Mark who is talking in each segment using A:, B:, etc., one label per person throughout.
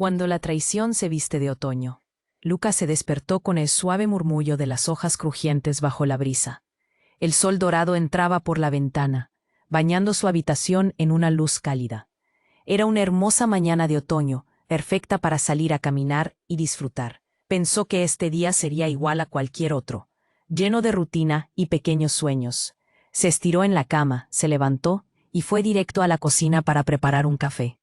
A: Cuando la traición se viste de otoño. Lucas se despertó con el suave murmullo de las hojas crujientes bajo la brisa. El sol dorado entraba por la ventana, bañando su habitación en una luz cálida. Era una hermosa mañana de otoño, perfecta para salir a caminar y disfrutar. Pensó que este día sería igual a cualquier otro, lleno de rutina y pequeños sueños. Se estiró en la cama, se levantó y fue directo a la cocina para preparar un café.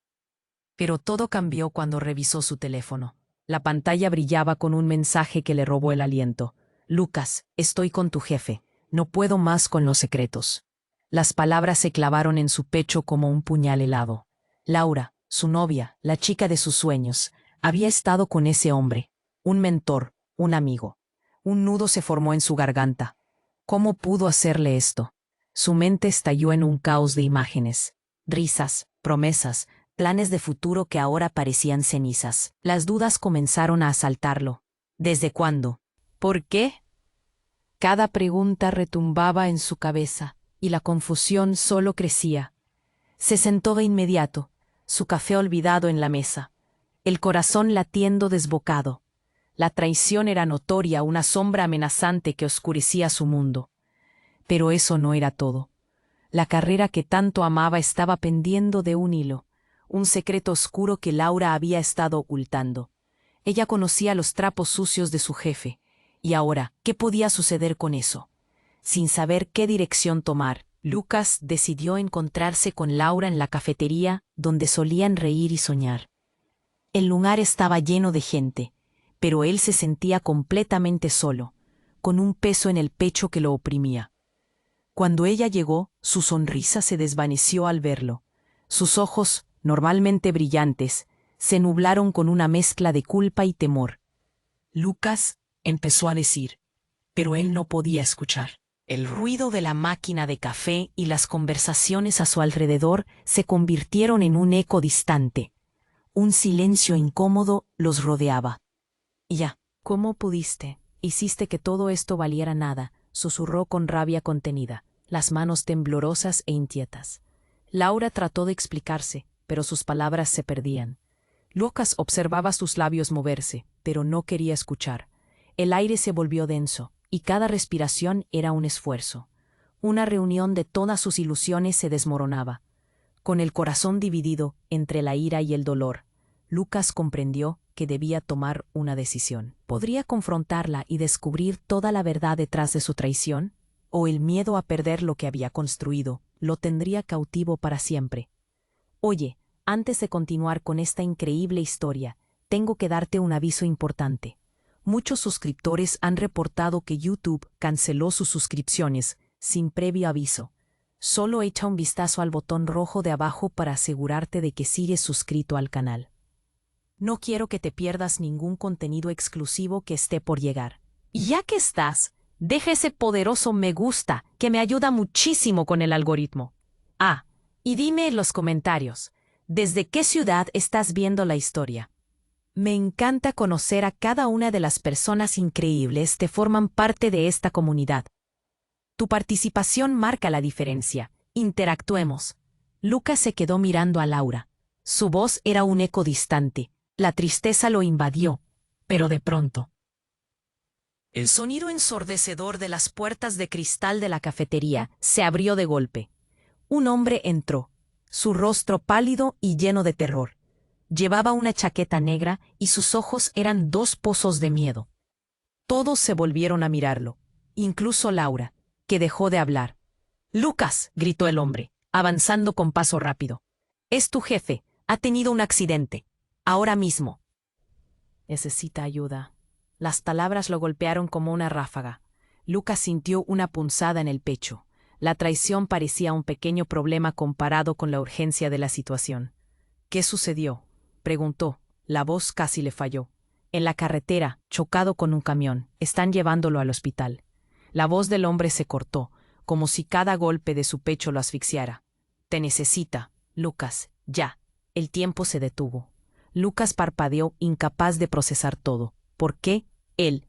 A: Pero todo cambió cuando revisó su teléfono. La pantalla brillaba con un mensaje que le robó el aliento. Lucas, estoy con tu jefe. No puedo más con los secretos. Las palabras se clavaron en su pecho como un puñal helado. Laura, su novia, la chica de sus sueños, había estado con ese hombre. Un mentor, un amigo. Un nudo se formó en su garganta. ¿Cómo pudo hacerle esto? Su mente estalló en un caos de imágenes. Risas, promesas, planes de futuro que ahora parecían cenizas. Las dudas comenzaron a asaltarlo. ¿Desde cuándo? ¿Por qué? Cada pregunta retumbaba en su cabeza, y la confusión solo crecía. Se sentó de inmediato, su café olvidado en la mesa, el corazón latiendo desbocado. La traición era notoria, una sombra amenazante que oscurecía su mundo. Pero eso no era todo. La carrera que tanto amaba estaba pendiendo de un hilo, un secreto oscuro que Laura había estado ocultando. Ella conocía los trapos sucios de su jefe, y ahora, ¿qué podía suceder con eso? Sin saber qué dirección tomar, Lucas decidió encontrarse con Laura en la cafetería donde solían reír y soñar. El lugar estaba lleno de gente, pero él se sentía completamente solo, con un peso en el pecho que lo oprimía. Cuando ella llegó, su sonrisa se desvaneció al verlo. Sus ojos, normalmente brillantes, se nublaron con una mezcla de culpa y temor. Lucas empezó a decir, pero él no podía escuchar. El ruido de la máquina de café y las conversaciones a su alrededor se convirtieron en un eco distante. Un silencio incómodo los rodeaba. Ya, ¿cómo pudiste? Hiciste que todo esto valiera nada, susurró con rabia contenida, las manos temblorosas e inquietas. Laura trató de explicarse, pero sus palabras se perdían. Lucas observaba sus labios moverse, pero no quería escuchar. El aire se volvió denso, y cada respiración era un esfuerzo. Una reunión de todas sus ilusiones se desmoronaba. Con el corazón dividido entre la ira y el dolor, Lucas comprendió que debía tomar una decisión. ¿Podría confrontarla y descubrir toda la verdad detrás de su traición? ¿O el miedo a perder lo que había construido lo tendría cautivo para siempre? Oye, antes de continuar con esta increíble historia, tengo que darte un aviso importante. Muchos suscriptores han reportado que YouTube canceló sus suscripciones sin previo aviso. Solo echa un vistazo al botón rojo de abajo para asegurarte de que sigues suscrito al canal. No quiero que te pierdas ningún contenido exclusivo que esté por llegar. Y ya que estás, deja ese poderoso me gusta que me ayuda muchísimo con el algoritmo. Ah, y dime en los comentarios, ¿desde qué ciudad estás viendo la historia? Me encanta conocer a cada una de las personas increíbles que forman parte de esta comunidad. Tu participación marca la diferencia. Interactuemos. Lucas se quedó mirando a Laura. Su voz era un eco distante. La tristeza lo invadió, pero de pronto. El sonido ensordecedor de las puertas de cristal de la cafetería se abrió de golpe. Un hombre entró, su rostro pálido y lleno de terror. Llevaba una chaqueta negra y sus ojos eran dos pozos de miedo. Todos se volvieron a mirarlo, incluso Laura, que dejó de hablar. «Lucas», gritó el hombre, avanzando con paso rápido. «Es tu jefe, ha tenido un accidente. Ahora mismo». «Necesita ayuda». Las palabras lo golpearon como una ráfaga. Lucas sintió una punzada en el pecho. La traición parecía un pequeño problema comparado con la urgencia de la situación. «¿Qué sucedió?», preguntó. La voz casi le falló. «En la carretera, chocado con un camión. Están llevándolo al hospital». La voz del hombre se cortó, como si cada golpe de su pecho lo asfixiara. «Te necesita, Lucas, ya». El tiempo se detuvo. Lucas parpadeó, incapaz de procesar todo. ¿Por qué? Él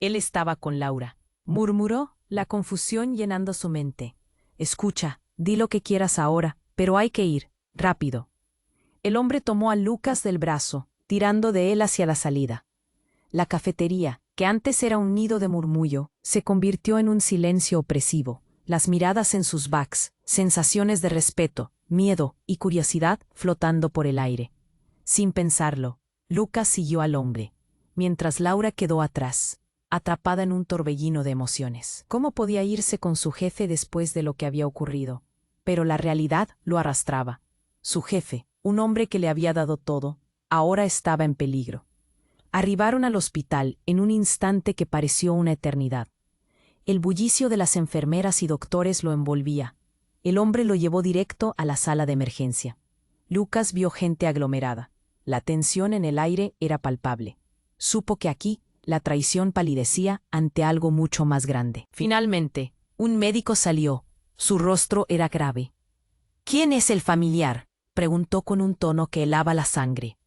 A: estaba con Laura. Murmuró, la confusión llenando su mente. «Escucha, di lo que quieras ahora, pero hay que ir, rápido». El hombre tomó a Lucas del brazo, tirando de él hacia la salida. La cafetería, que antes era un nido de murmullo, se convirtió en un silencio opresivo. Las miradas en sus backs, sensaciones de respeto, miedo y curiosidad flotando por el aire. Sin pensarlo, Lucas siguió al hombre, mientras Laura quedó atrás, atrapada en un torbellino de emociones. ¿Cómo podía irse con su jefe después de lo que había ocurrido? Pero la realidad lo arrastraba. Su jefe, un hombre que le había dado todo, ahora estaba en peligro. Arribaron al hospital en un instante que pareció una eternidad. El bullicio de las enfermeras y doctores lo envolvía. El hombre lo llevó directo a la sala de emergencia. Lucas vio gente aglomerada. La tensión en el aire era palpable. Supo que aquí la traición palidecía ante algo mucho más grande. Finalmente, un médico salió. Su rostro era grave. «¿Quién es el familiar?», preguntó con un tono que helaba la sangre.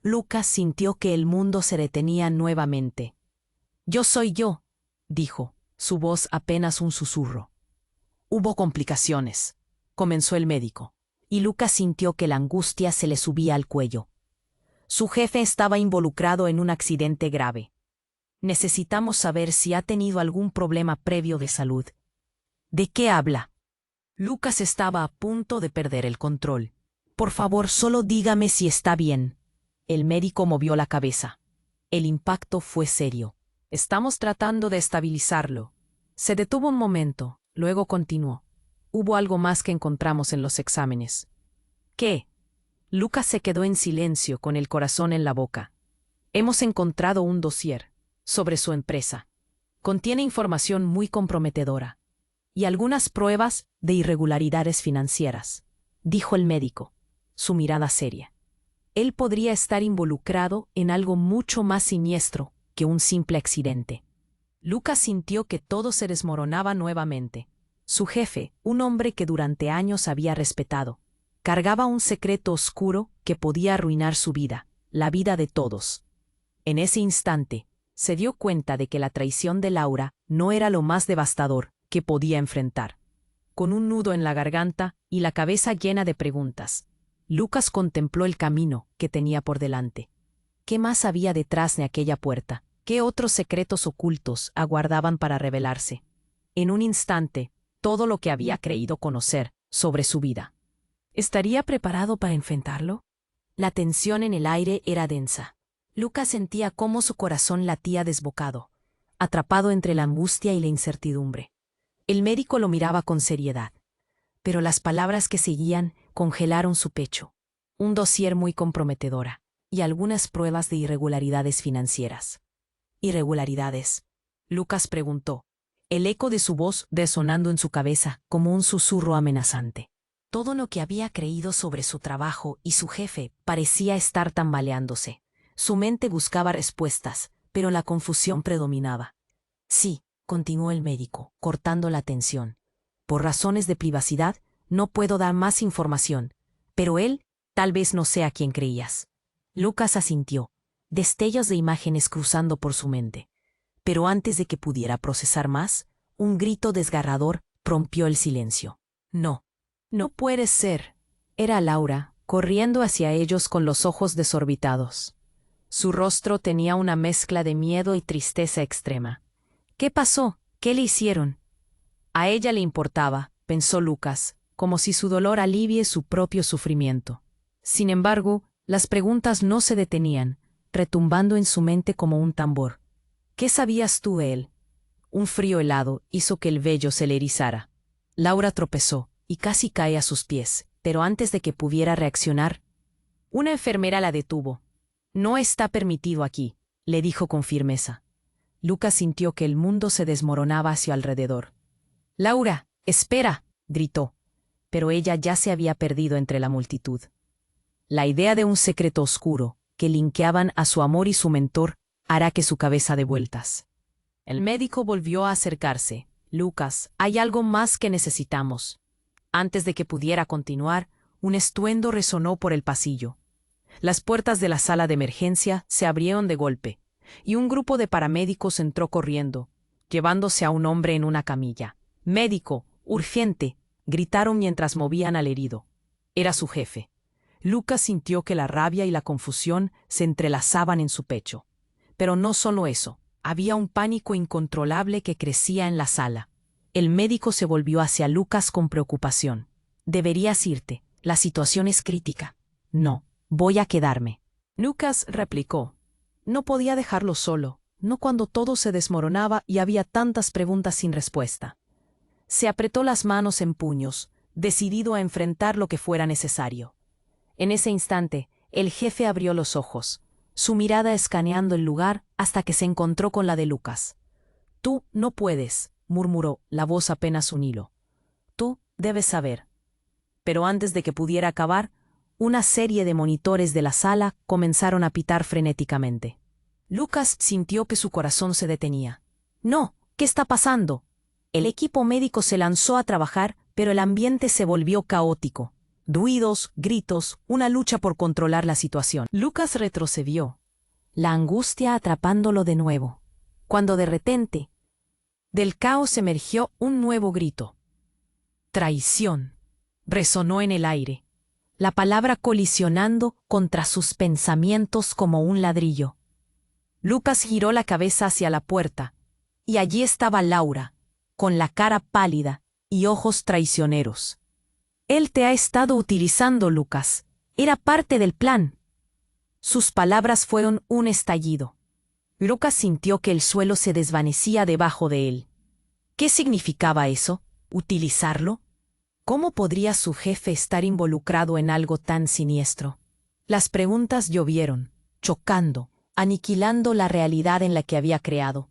A: Lucas sintió que el mundo se detenía nuevamente. «Yo soy yo», dijo, su voz apenas un susurro. «Hubo complicaciones», comenzó el médico, y Lucas sintió que la angustia se le subía al cuello. Su jefe estaba involucrado en un accidente grave. «Necesitamos saber si ha tenido algún problema previo de salud». «¿De qué habla?». Lucas estaba a punto de perder el control. «Por favor, solo dígame si está bien». El médico movió la cabeza. El impacto fue serio. «Estamos tratando de estabilizarlo». Se detuvo un momento, luego continuó. «Hubo algo más que encontramos en los exámenes». «¿Qué?». Lucas se quedó en silencio con el corazón en la boca. «Hemos encontrado un dossier sobre su empresa. Contiene información muy comprometedora y algunas pruebas de irregularidades financieras», dijo el médico, su mirada seria. Él podría estar involucrado en algo mucho más siniestro que un simple accidente. Lucas sintió que todo se desmoronaba nuevamente. Su jefe, un hombre que durante años había respetado, cargaba un secreto oscuro que podía arruinar su vida, la vida de todos. En ese instante, se dio cuenta de que la traición de Laura no era lo más devastador que podía enfrentar. Con un nudo en la garganta y la cabeza llena de preguntas, Lucas contempló el camino que tenía por delante. ¿Qué más había detrás de aquella puerta? ¿Qué otros secretos ocultos aguardaban para revelarse? En un instante, todo lo que había creído conocer sobre su vida. ¿Estaría preparado para enfrentarlo? La tensión en el aire era densa. Lucas sentía cómo su corazón latía desbocado, atrapado entre la angustia y la incertidumbre. El médico lo miraba con seriedad, pero las palabras que seguían congelaron su pecho. Un dossier muy comprometedora y algunas pruebas de irregularidades financieras. ¿Irregularidades?, Lucas preguntó, el eco de su voz resonando en su cabeza como un susurro amenazante. Todo lo que había creído sobre su trabajo y su jefe parecía estar tambaleándose. Su mente buscaba respuestas, pero la confusión predominaba. «Sí», continuó el médico, cortando la tensión. «Por razones de privacidad, no puedo dar más información, pero él tal vez no sea quien creías». Lucas asintió, destellos de imágenes cruzando por su mente. Pero antes de que pudiera procesar más, un grito desgarrador rompió el silencio. «No, no puede ser». Era Laura, corriendo hacia ellos con los ojos desorbitados. Su rostro tenía una mezcla de miedo y tristeza extrema. «¿Qué pasó? ¿Qué le hicieron?». A ella le importaba, pensó Lucas, como si su dolor alivie su propio sufrimiento. Sin embargo, las preguntas no se detenían, retumbando en su mente como un tambor. «¿Qué sabías tú de él?». Un frío helado hizo que el vello se le erizara. Laura tropezó y casi cae a sus pies, pero antes de que pudiera reaccionar, una enfermera la detuvo. «No está permitido aquí», le dijo con firmeza. Lucas sintió que el mundo se desmoronaba a su alrededor. «Laura, espera», gritó, pero ella ya se había perdido entre la multitud. La idea de un secreto oscuro, que linkeaban a su amor y su mentor, hará que su cabeza dé vueltas. El médico volvió a acercarse. «Lucas, hay algo más que necesitamos». Antes de que pudiera continuar, un estruendo resonó por el pasillo. Las puertas de la sala de emergencia se abrieron de golpe, y un grupo de paramédicos entró corriendo, llevándose a un hombre en una camilla. «Médico, urgente», gritaron mientras movían al herido. Era su jefe. Lucas sintió que la rabia y la confusión se entrelazaban en su pecho. Pero no solo eso, había un pánico incontrolable que crecía en la sala. El médico se volvió hacia Lucas con preocupación. «Deberías irte, la situación es crítica». «No, voy a quedarme». Lucas replicó. No podía dejarlo solo, no cuando todo se desmoronaba y había tantas preguntas sin respuesta. Se apretó las manos en puños, decidido a enfrentar lo que fuera necesario. En ese instante, el jefe abrió los ojos, su mirada escaneando el lugar hasta que se encontró con la de Lucas. «Tú no puedes», murmuró, la voz apenas un hilo. «Tú debes saber». Pero antes de que pudiera acabar, una serie de monitores de la sala comenzaron a pitar frenéticamente. Lucas sintió que su corazón se detenía. «No, ¿qué está pasando?» El equipo médico se lanzó a trabajar, pero el ambiente se volvió caótico. Ruidos, gritos, una lucha por controlar la situación. Lucas retrocedió, la angustia atrapándolo de nuevo, cuando de repente, del caos emergió un nuevo grito. «Traición», resonó en el aire, la palabra colisionando contra sus pensamientos como un ladrillo. Lucas giró la cabeza hacia la puerta, y allí estaba Laura, con la cara pálida y ojos traicioneros. «Él te ha estado utilizando, Lucas. Era parte del plan». Sus palabras fueron un estallido. Lucas sintió que el suelo se desvanecía debajo de él. ¿Qué significaba eso? ¿Utilizarlo? ¿Cómo podría su jefe estar involucrado en algo tan siniestro? Las preguntas llovieron, chocando, aniquilando la realidad en la que había creado.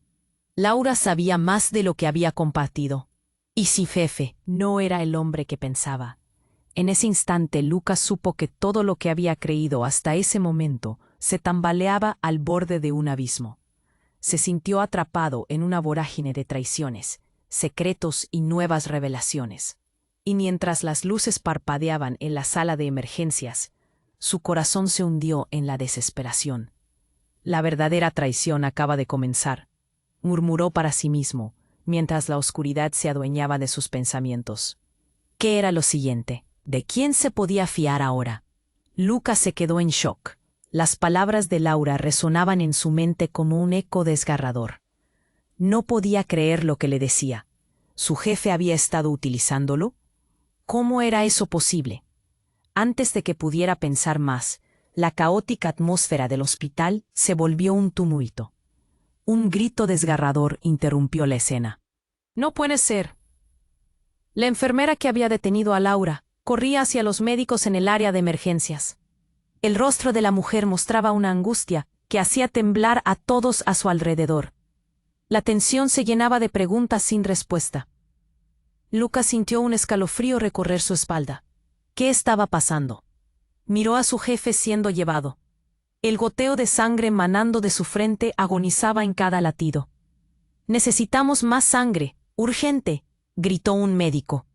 A: Laura sabía más de lo que había compartido. Y si jefe no era el hombre que pensaba. En ese instante Lucas supo que todo lo que había creído hasta ese momento se tambaleaba al borde de un abismo. Se sintió atrapado en una vorágine de traiciones, secretos y nuevas revelaciones. Y mientras las luces parpadeaban en la sala de emergencias, su corazón se hundió en la desesperación. La verdadera traición acaba de comenzar, murmuró para sí mismo, mientras la oscuridad se adueñaba de sus pensamientos. ¿Qué era lo siguiente? ¿De quién se podía fiar ahora? Lucas se quedó en shock. Las palabras de Laura resonaban en su mente como un eco desgarrador. No podía creer lo que le decía. ¿Su jefe había estado utilizándolo? ¿Cómo era eso posible? Antes de que pudiera pensar más, la caótica atmósfera del hospital se volvió un tumulto. Un grito desgarrador interrumpió la escena. «No puede ser». La enfermera que había detenido a Laura corría hacia los médicos en el área de emergencias. El rostro de la mujer mostraba una angustia que hacía temblar a todos a su alrededor. La tensión se llenaba de preguntas sin respuesta. Lucas sintió un escalofrío recorrer su espalda. ¿Qué estaba pasando? Miró a su jefe siendo llevado. El goteo de sangre manando de su frente agonizaba en cada latido. «Necesitamos más sangre, urgente», gritó un médico,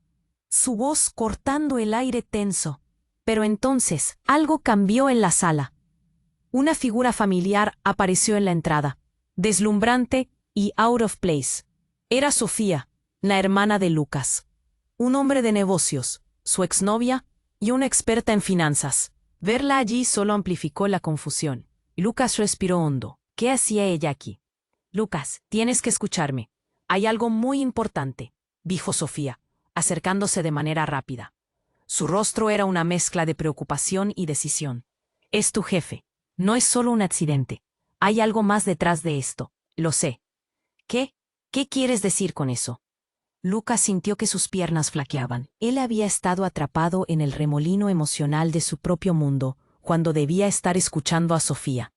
A: su voz cortando el aire tenso. Pero entonces algo cambió en la sala. Una figura familiar apareció en la entrada, deslumbrante y out of place. Era Sofía, la hermana de Lucas. Un hombre de negocios, su exnovia y una experta en finanzas. Verla allí solo amplificó la confusión. Lucas respiró hondo. ¿Qué hacía ella aquí? «Lucas, tienes que escucharme. Hay algo muy importante», dijo Sofía, acercándose de manera rápida. Su rostro era una mezcla de preocupación y decisión. «Es tu jefe. No es solo un accidente. Hay algo más detrás de esto. Lo sé». «¿Qué? ¿Qué quieres decir con eso?» Lucas sintió que sus piernas flaqueaban. Él había estado atrapado en el remolino emocional de su propio mundo, cuando debía estar escuchando a Sofía.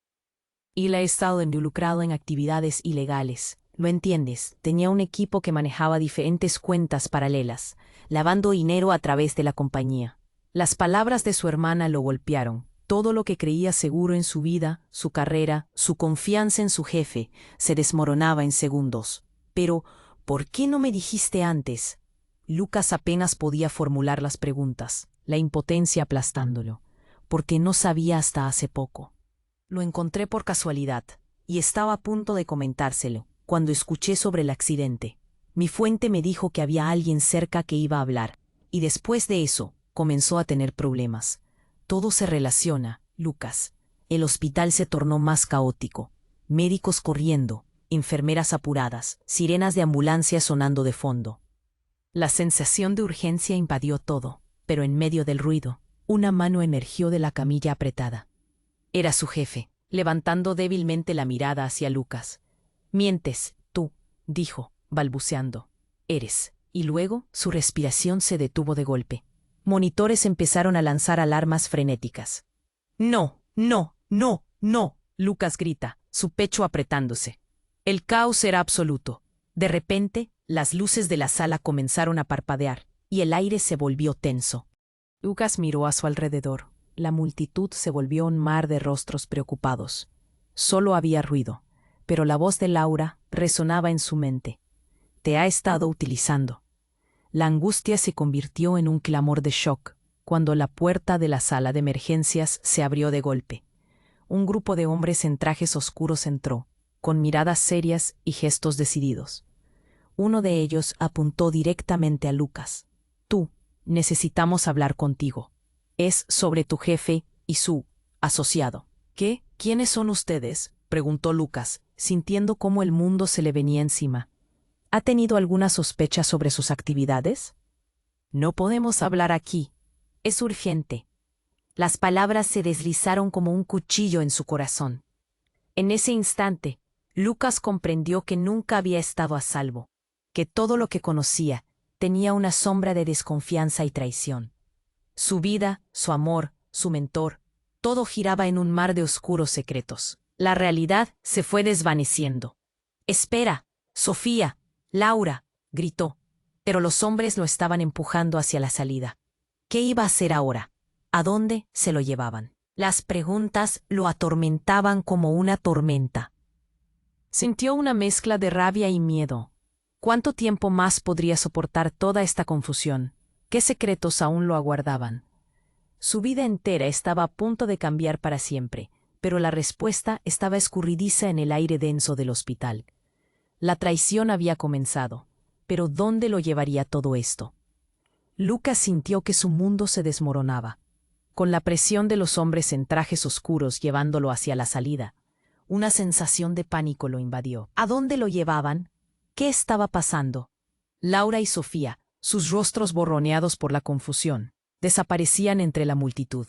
A: Él ha estado involucrado en actividades ilegales. Lo entiendes, tenía un equipo que manejaba diferentes cuentas paralelas, lavando dinero a través de la compañía. Las palabras de su hermana lo golpearon. Todo lo que creía seguro en su vida, su carrera, su confianza en su jefe, se desmoronaba en segundos. Pero, ¿por qué no me dijiste antes? Lucas apenas podía formular las preguntas, la impotencia aplastándolo, porque no sabía hasta hace poco. Lo encontré por casualidad, y estaba a punto de comentárselo, cuando escuché sobre el accidente. Mi fuente me dijo que había alguien cerca que iba a hablar, y después de eso, comenzó a tener problemas. Todo se relaciona, Lucas. El hospital se tornó más caótico. Médicos corriendo, enfermeras apuradas, sirenas de ambulancia sonando de fondo. La sensación de urgencia invadió todo, pero en medio del ruido, una mano emergió de la camilla apretada. Era su jefe, levantando débilmente la mirada hacia Lucas. «Mientes, tú», dijo, balbuceando. «Eres». Y luego su respiración se detuvo de golpe. Monitores empezaron a lanzar alarmas frenéticas. «No, no, no, no», Lucas grita, su pecho apretándose. El caos era absoluto. De repente, las luces de la sala comenzaron a parpadear, y el aire se volvió tenso. Lucas miró a su alrededor. La multitud se volvió un mar de rostros preocupados. Solo había ruido, pero la voz de Laura resonaba en su mente. «Te ha estado utilizando». La angustia se convirtió en un clamor de shock cuando la puerta de la sala de emergencias se abrió de golpe. Un grupo de hombres en trajes oscuros entró, con miradas serias y gestos decididos. Uno de ellos apuntó directamente a Lucas. «Tú, necesitamos hablar contigo. Es sobre tu jefe y su asociado». «¿Qué? ¿Quiénes son ustedes?», preguntó Lucas, sintiendo cómo el mundo se le venía encima. «¿Ha tenido alguna sospecha sobre sus actividades?». «No podemos hablar aquí. Es urgente». Las palabras se deslizaron como un cuchillo en su corazón. En ese instante, Lucas comprendió que nunca había estado a salvo, que todo lo que conocía tenía una sombra de desconfianza y traición. Su vida, su amor, su mentor, todo giraba en un mar de oscuros secretos. La realidad se fue desvaneciendo. «Espera, Sofía, Laura», gritó, pero los hombres lo estaban empujando hacia la salida. ¿Qué iba a hacer ahora? ¿A dónde se lo llevaban? Las preguntas lo atormentaban como una tormenta. Sintió una mezcla de rabia y miedo. ¿Cuánto tiempo más podría soportar toda esta confusión? ¿Qué secretos aún lo aguardaban? Su vida entera estaba a punto de cambiar para siempre, pero la respuesta estaba escurridiza en el aire denso del hospital. La traición había comenzado, pero ¿dónde lo llevaría todo esto? Lucas sintió que su mundo se desmoronaba. Con la presión de los hombres en trajes oscuros llevándolo hacia la salida, una sensación de pánico lo invadió. ¿A dónde lo llevaban? ¿Qué estaba pasando? Laura y Sofía, sus rostros borroneados por la confusión, desaparecían entre la multitud.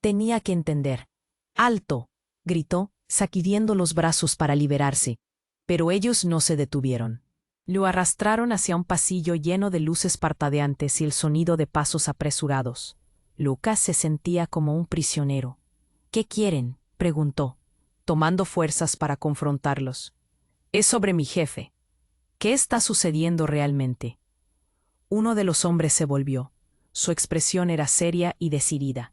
A: Tenía que entender. «¡Alto!», gritó, sacudiendo los brazos para liberarse. Pero ellos no se detuvieron. Lo arrastraron hacia un pasillo lleno de luces parpadeantes y el sonido de pasos apresurados. Lucas se sentía como un prisionero. «¿Qué quieren?», preguntó, tomando fuerzas para confrontarlos. «Es sobre mi jefe. ¿Qué está sucediendo realmente?». Uno de los hombres se volvió. Su expresión era seria y decidida.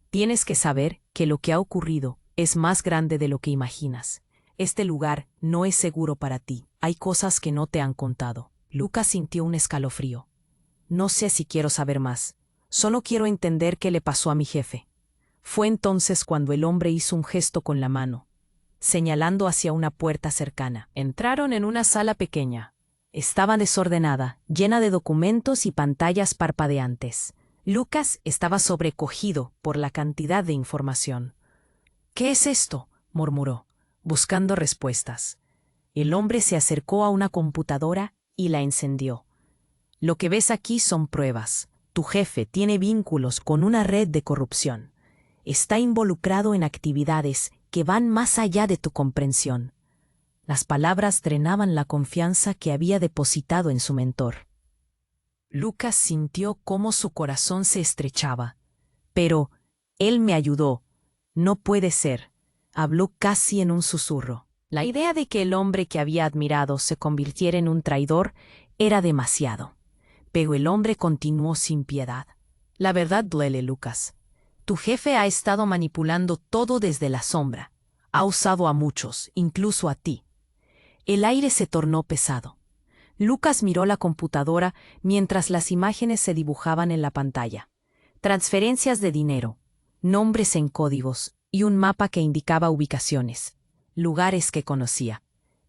A: «Tienes que saber que lo que ha ocurrido es más grande de lo que imaginas. Este lugar no es seguro para ti. Hay cosas que no te han contado». Lucas sintió un escalofrío. «No sé si quiero saber más. Solo quiero entender qué le pasó a mi jefe». Fue entonces cuando el hombre hizo un gesto con la mano, señalando hacia una puerta cercana. Entraron en una sala pequeña. Estaba desordenada, llena de documentos y pantallas parpadeantes. Lucas estaba sobrecogido por la cantidad de información. «¿Qué es esto?», murmuró, buscando respuestas. El hombre se acercó a una computadora y la encendió. «Lo que ves aquí son pruebas. Tu jefe tiene vínculos con una red de corrupción. Está involucrado en actividades que van más allá de tu comprensión». Las palabras drenaban la confianza que había depositado en su mentor. Lucas sintió cómo su corazón se estrechaba. «Pero él me ayudó. No puede ser», habló casi en un susurro. La idea de que el hombre que había admirado se convirtiera en un traidor era demasiado. Pero el hombre continuó sin piedad. «La verdad duele, Lucas. Tu jefe ha estado manipulando todo desde la sombra. Ha usado a muchos, incluso a ti». El aire se tornó pesado. Lucas miró la computadora mientras las imágenes se dibujaban en la pantalla. Transferencias de dinero, nombres en códigos y un mapa que indicaba ubicaciones, lugares que conocía.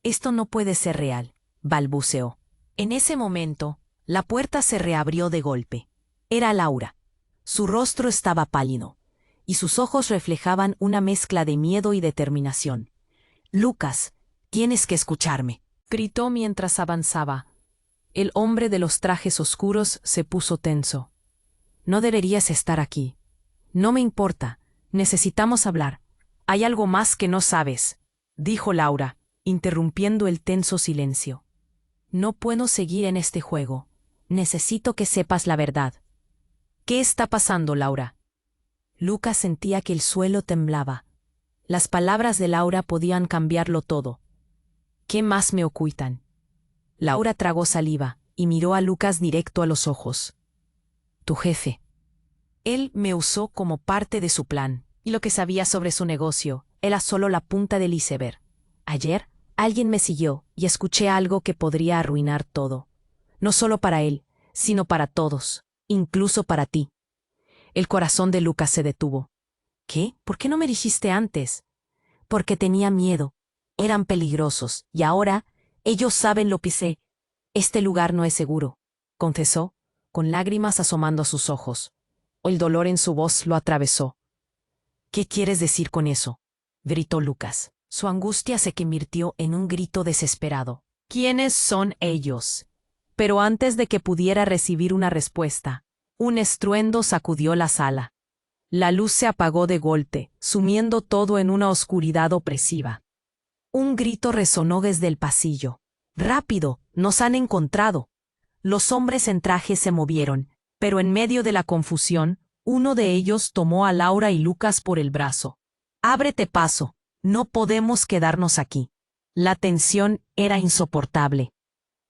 A: «Esto no puede ser real», balbuceó. En ese momento, la puerta se reabrió de golpe. Era Laura. Su rostro estaba pálido. y sus ojos reflejaban una mezcla de miedo y determinación. «Lucas, tienes que escucharme», gritó mientras avanzaba. El hombre de los trajes oscuros se puso tenso. «No deberías estar aquí. No me importa. Necesitamos hablar. Hay algo más que no sabes», dijo Laura, interrumpiendo el tenso silencio. «No puedo seguir en este juego. Necesito que sepas la verdad». «¿Qué está pasando, Laura?» Lucas sentía que el suelo temblaba. Las palabras de Laura podían cambiarlo todo. «¿Qué más me ocultan?» Laura tragó saliva y miró a Lucas directo a los ojos. «Tu jefe. Él me usó como parte de su plan, y lo que sabía sobre su negocio era solo la punta del iceberg. Ayer, alguien me siguió y escuché algo que podría arruinar todo. No solo para él, sino para todos, incluso para ti». El corazón de Lucas se detuvo. «¿Qué? ¿Por qué no me dijiste antes?» «Porque tenía miedo. Eran peligrosos, y ahora ellos saben lo que sé. Este lugar no es seguro», confesó, con lágrimas asomando a sus ojos. El dolor en su voz lo atravesó. «¿Qué quieres decir con eso?», gritó Lucas. Su angustia se convirtió en un grito desesperado. «¿Quiénes son ellos?». Pero antes de que pudiera recibir una respuesta, un estruendo sacudió la sala. La luz se apagó de golpe, sumiendo todo en una oscuridad opresiva. Un grito resonó desde el pasillo. «¡Rápido! ¡Nos han encontrado!». Los hombres en traje se movieron, pero en medio de la confusión, uno de ellos tomó a Laura y Lucas por el brazo. «Ábrete paso. No podemos quedarnos aquí». La tensión era insoportable.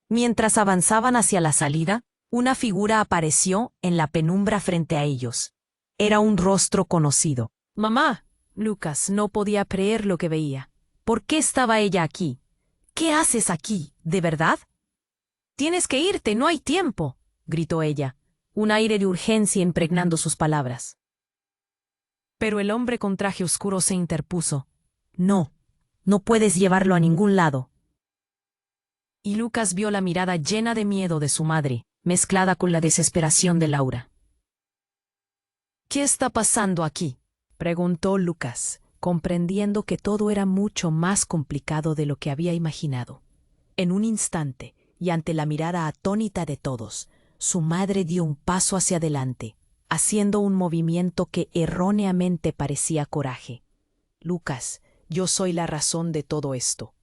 A: Mientras avanzaban hacia la salida, una figura apareció en la penumbra frente a ellos. Era un rostro conocido. «Mamá». Lucas no podía creer lo que veía. ¿Por qué estaba ella aquí? «¿Qué haces aquí? ¿De verdad?». «Tienes que irte, no hay tiempo», gritó ella, un aire de urgencia impregnando sus palabras. Pero el hombre con traje oscuro se interpuso. «No, no puedes llevarlo a ningún lado». Y Lucas vio la mirada llena de miedo de su madre, mezclada con la desesperación de Laura. «¿Qué está pasando aquí?», preguntó Lucas, comprendiendo que todo era mucho más complicado de lo que había imaginado. En un instante, y ante la mirada atónita de todos, su madre dio un paso hacia adelante, haciendo un movimiento que erróneamente parecía coraje. «Lucas, yo soy la razón de todo esto».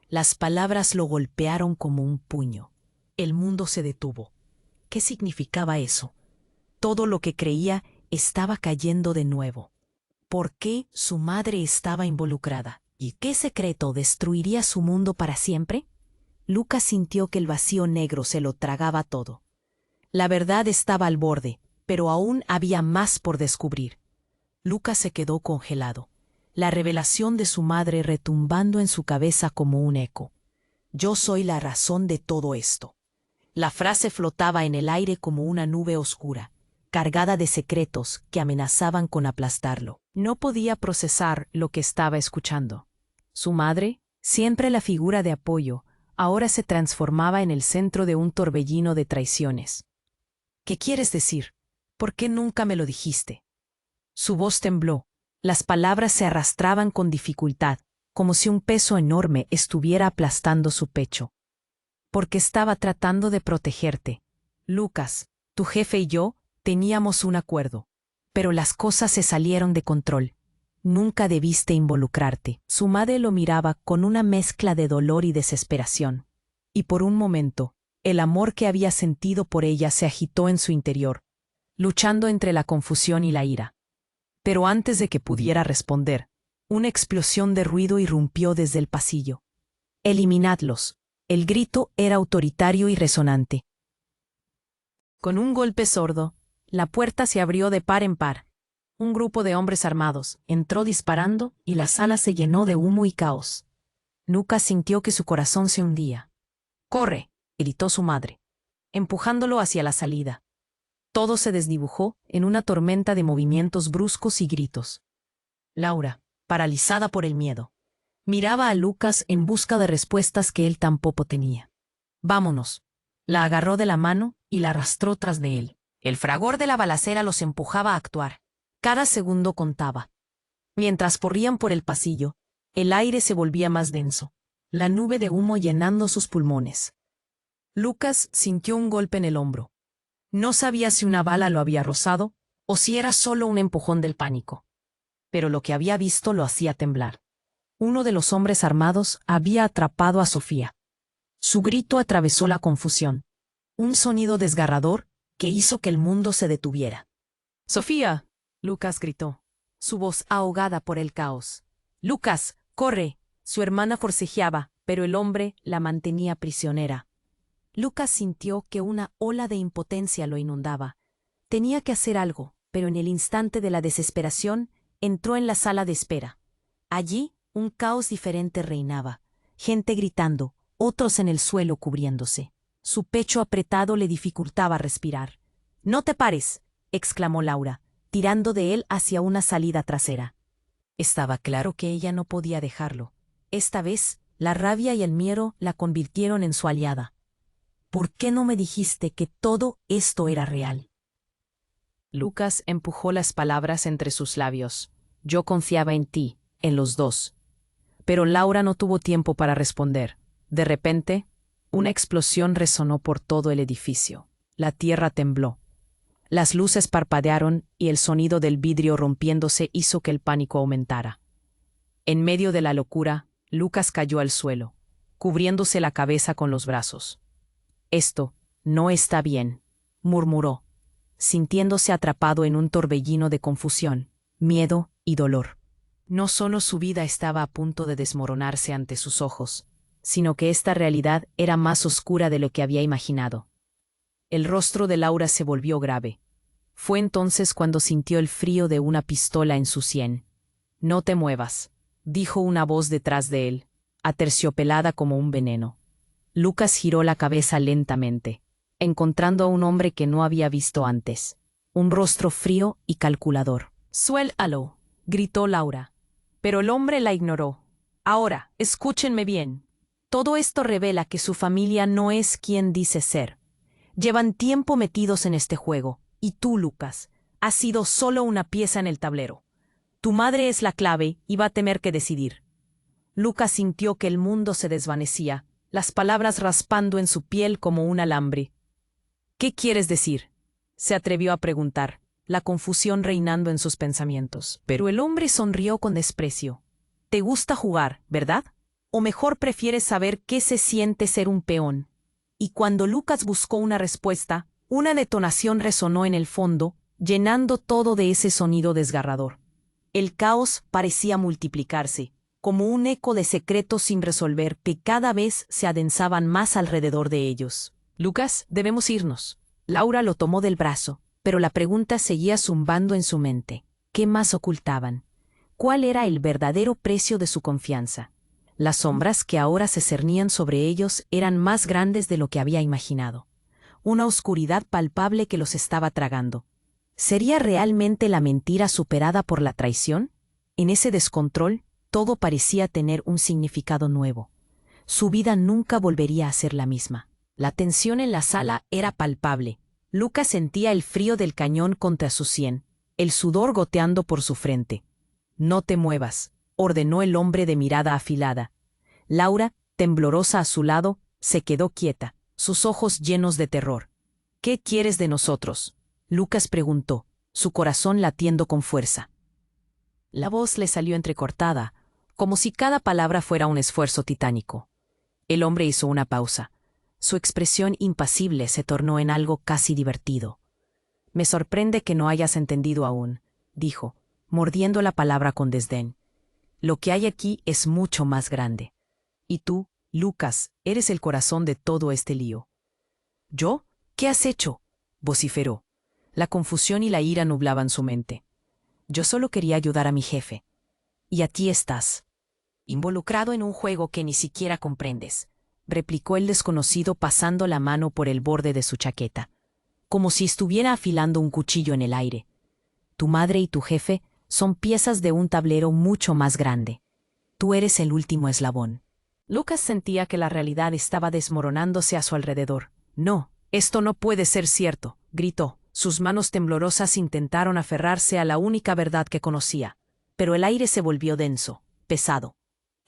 A: Las palabras lo golpearon como un puño. El mundo se detuvo. ¿Qué significaba eso? Todo lo que creía estaba cayendo de nuevo. ¿Por qué su madre estaba involucrada? ¿Y qué secreto destruiría su mundo para siempre? Lucas sintió que el vacío negro se lo tragaba todo. La verdad estaba al borde, pero aún había más por descubrir. Lucas se quedó congelado, la revelación de su madre retumbando en su cabeza como un eco. «Yo soy la razón de todo esto». La frase flotaba en el aire como una nube oscura, cargada de secretos que amenazaban con aplastarlo. No podía procesar lo que estaba escuchando. Su madre, siempre la figura de apoyo, ahora se transformaba en el centro de un torbellino de traiciones. «¿Qué quieres decir? ¿Por qué nunca me lo dijiste?». Su voz tembló. Las palabras se arrastraban con dificultad, como si un peso enorme estuviera aplastando su pecho. «Porque estaba tratando de protegerte. Lucas, tu jefe y yo teníamos un acuerdo. Pero las cosas se salieron de control. Nunca debiste involucrarte». Su madre lo miraba con una mezcla de dolor y desesperación. Y por un momento, el amor que había sentido por ella se agitó en su interior, luchando entre la confusión y la ira. Pero antes de que pudiera responder, una explosión de ruido irrumpió desde el pasillo. «Eliminadlos». El grito era autoritario y resonante. Con un golpe sordo, la puerta se abrió de par en par. Un grupo de hombres armados entró disparando y la sala se llenó de humo y caos. Lucas sintió que su corazón se hundía. «¡Corre!», gritó su madre, empujándolo hacia la salida. Todo se desdibujó en una tormenta de movimientos bruscos y gritos. Laura, paralizada por el miedo, miraba a Lucas en busca de respuestas que él tampoco tenía. «Vámonos». La agarró de la mano y la arrastró tras de él. El fragor de la balacera los empujaba a actuar. Cada segundo contaba. Mientras corrían por el pasillo, el aire se volvía más denso, la nube de humo llenando sus pulmones. Lucas sintió un golpe en el hombro. No sabía si una bala lo había rozado o si era solo un empujón del pánico. Pero lo que había visto lo hacía temblar. Uno de los hombres armados había atrapado a Sofía. Su grito atravesó la confusión. Un sonido desgarrador que hizo que el mundo se detuviera. «¡Sofía!», Lucas gritó, su voz ahogada por el caos. «¡Lucas, corre!». Su hermana forcejeaba, pero el hombre la mantenía prisionera. Lucas sintió que una ola de impotencia lo inundaba. Tenía que hacer algo, pero en el instante de la desesperación entró en la sala de espera. Allí, un caos diferente reinaba. Gente gritando, otros en el suelo cubriéndose. Su pecho apretado le dificultaba respirar. «¡No te pares!», exclamó Laura, tirando de él hacia una salida trasera. Estaba claro que ella no podía dejarlo. Esta vez, la rabia y el miedo la convirtieron en su aliada. «¿Por qué no me dijiste que todo esto era real?». Lucas empujó las palabras entre sus labios. «Yo confiaba en ti, en los dos». Pero Laura no tuvo tiempo para responder. De repente, una explosión resonó por todo el edificio. La tierra tembló. Las luces parpadearon y el sonido del vidrio rompiéndose hizo que el pánico aumentara. En medio de la locura, Lucas cayó al suelo, cubriéndose la cabeza con los brazos. «Esto no está bien», murmuró, sintiéndose atrapado en un torbellino de confusión, miedo y dolor. No solo su vida estaba a punto de desmoronarse ante sus ojos, sino que esta realidad era más oscura de lo que había imaginado. El rostro de Laura se volvió grave. Fue entonces cuando sintió el frío de una pistola en su sien. «No te muevas», dijo una voz detrás de él, aterciopelada como un veneno. Lucas giró la cabeza lentamente, encontrando a un hombre que no había visto antes. Un rostro frío y calculador. «Suéltalo», gritó Laura. Pero el hombre la ignoró. «Ahora, escúchenme bien. Todo esto revela que su familia no es quien dice ser. Llevan tiempo metidos en este juego, y tú, Lucas, has sido solo una pieza en el tablero. Tu madre es la clave y va a tener que decidir». Lucas sintió que el mundo se desvanecía, las palabras raspando en su piel como un alambre. «¿Qué quieres decir?», se atrevió a preguntar, la confusión reinando en sus pensamientos. Pero el hombre sonrió con desprecio. «Te gusta jugar, ¿verdad? ¿O mejor prefieres saber qué se siente ser un peón?». Y cuando Lucas buscó una respuesta, una detonación resonó en el fondo, llenando todo de ese sonido desgarrador. El caos parecía multiplicarse, como un eco de secretos sin resolver que cada vez se adensaban más alrededor de ellos. «Lucas, debemos irnos». Laura lo tomó del brazo, pero la pregunta seguía zumbando en su mente. ¿Qué más ocultaban? ¿Cuál era el verdadero precio de su confianza? Las sombras que ahora se cernían sobre ellos eran más grandes de lo que había imaginado. Una oscuridad palpable que los estaba tragando. ¿Sería realmente la mentira superada por la traición? En ese descontrol, todo parecía tener un significado nuevo. Su vida nunca volvería a ser la misma. La tensión en la sala era palpable. Lucas sentía el frío del cañón contra su sien, el sudor goteando por su frente. «No te muevas», ordenó el hombre de mirada afilada. Laura, temblorosa a su lado, se quedó quieta, sus ojos llenos de terror. «¿Qué quieres de nosotros?», Lucas preguntó, su corazón latiendo con fuerza. La voz le salió entrecortada, como si cada palabra fuera un esfuerzo titánico. El hombre hizo una pausa. Su expresión impasible se tornó en algo casi divertido. «Me sorprende que no hayas entendido aún», dijo, mordiendo la palabra con desdén. «Lo que hay aquí es mucho más grande. Y tú, Lucas, eres el corazón de todo este lío». «¿Yo? ¿Qué has hecho?», vociferó. La confusión y la ira nublaban su mente. «Yo solo quería ayudar a mi jefe. Y a ti estás involucrado en un juego que ni siquiera comprendes», replicó el desconocido pasando la mano por el borde de su chaqueta, como si estuviera afilando un cuchillo en el aire. «Tu madre y tu jefe son piezas de un tablero mucho más grande. Tú eres el último eslabón». Lucas sentía que la realidad estaba desmoronándose a su alrededor. «No, esto no puede ser cierto», gritó, Sus manos temblorosas intentaron aferrarse a la única verdad que conocía, pero el aire se volvió denso, pesado.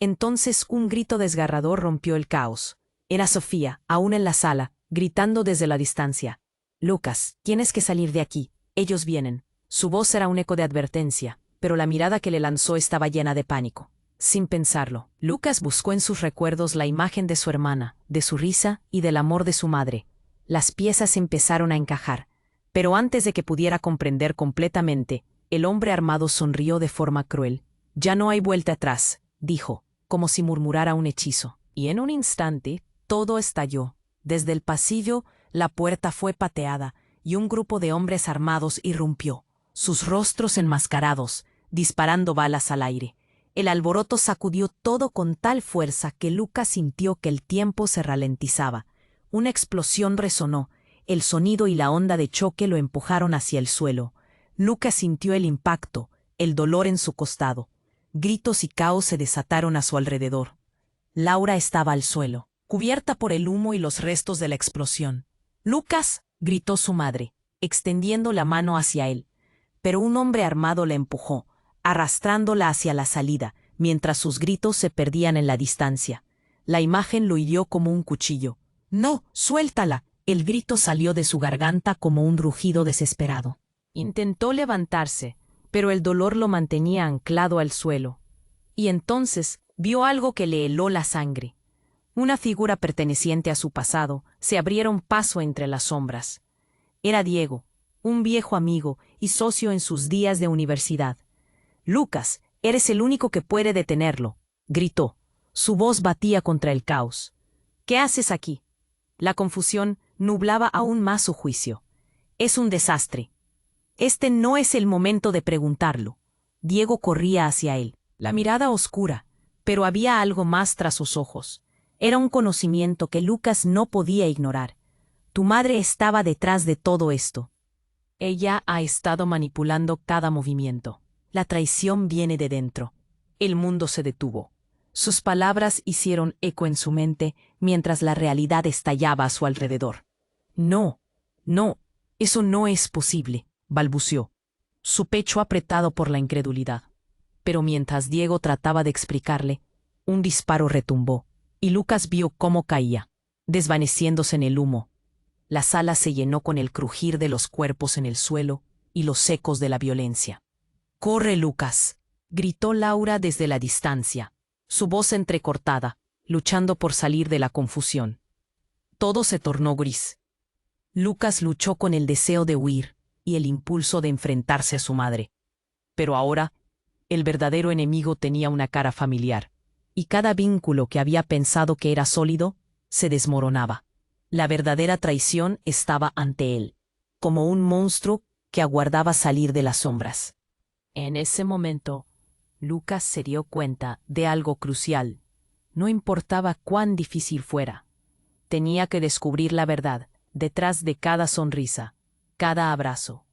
A: Entonces un grito desgarrador rompió el caos. Era Sofía, aún en la sala, gritando desde la distancia. «Lucas, tienes que salir de aquí. Ellos vienen». Su voz era un eco de advertencia, pero la mirada que le lanzó estaba llena de pánico. Sin pensarlo, Lucas buscó en sus recuerdos la imagen de su hermana, de su risa y del amor de su madre. Las piezas empezaron a encajar, pero antes de que pudiera comprender completamente, el hombre armado sonrió de forma cruel. «Ya no hay vuelta atrás», dijo, como si murmurara un hechizo. Y en un instante, todo estalló. Desde el pasillo, la puerta fue pateada, y un grupo de hombres armados irrumpió, sus rostros enmascarados, disparando balas al aire. El alboroto sacudió todo con tal fuerza que Lucas sintió que el tiempo se ralentizaba. Una explosión resonó, el sonido y la onda de choque lo empujaron hacia el suelo. Lucas sintió el impacto, el dolor en su costado. Gritos y caos se desataron a su alrededor. Laura estaba al suelo, cubierta por el humo y los restos de la explosión. «¡Lucas!», gritó su madre, extendiendo la mano hacia él. Pero un hombre armado la empujó, arrastrándola hacia la salida, mientras sus gritos se perdían en la distancia. La imagen lo hirió como un cuchillo. «¡No, suéltala!». El grito salió de su garganta como un rugido desesperado. Intentó levantarse, pero el dolor lo mantenía anclado al suelo. Y entonces vio algo que le heló la sangre. Una figura perteneciente a su pasado se abrieron paso entre las sombras. Era Diego, un viejo amigo y socio en sus días de universidad. «Lucas, eres el único que puede detenerlo», gritó. Su voz batía contra el caos. «¿Qué haces aquí?». La confusión nublaba aún más su juicio. «Es un desastre». «Este no es el momento de preguntarlo». Diego corría hacia él, la mirada oscura, pero había algo más tras sus ojos. Era un conocimiento que Lucas no podía ignorar. «Tu madre estaba detrás de todo esto. Ella ha estado manipulando cada movimiento. La traición viene de dentro». El mundo se detuvo. Sus palabras hicieron eco en su mente mientras la realidad estallaba a su alrededor. «No, no, eso no es posible», balbuceó, su pecho apretado por la incredulidad. Pero mientras Diego trataba de explicarle, un disparo retumbó, y Lucas vio cómo caía, desvaneciéndose en el humo. La sala se llenó con el crujir de los cuerpos en el suelo y los ecos de la violencia. «¡Corre, Lucas!», gritó Laura desde la distancia, su voz entrecortada, luchando por salir de la confusión. Todo se tornó gris. Lucas luchó con el deseo de huir y el impulso de enfrentarse a su madre. Pero ahora, el verdadero enemigo tenía una cara familiar, y cada vínculo que había pensado que era sólido se desmoronaba. La verdadera traición estaba ante él, como un monstruo que aguardaba salir de las sombras. En ese momento, Lucas se dio cuenta de algo crucial. No importaba cuán difícil fuera. Tenía que descubrir la verdad detrás de cada sonrisa, cada abrazo.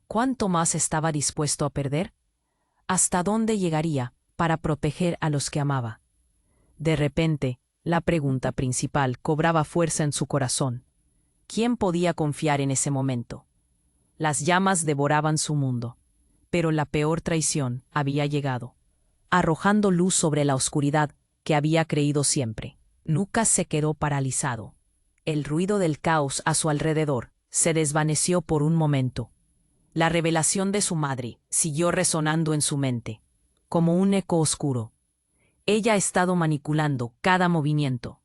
A: ¿Cuánto más estaba dispuesto a perder? ¿Hasta dónde llegaría para proteger a los que amaba? De repente, la pregunta principal cobraba fuerza en su corazón. ¿Quién podía confiar en ese momento? Las llamas devoraban su mundo, pero la peor traición había llegado, arrojando luz sobre la oscuridad que había creído siempre. Lucas se quedó paralizado. El ruido del caos a su alrededor se desvaneció por un momento. La revelación de su madre siguió resonando en su mente, como un eco oscuro. Ella ha estado manipulando cada movimiento.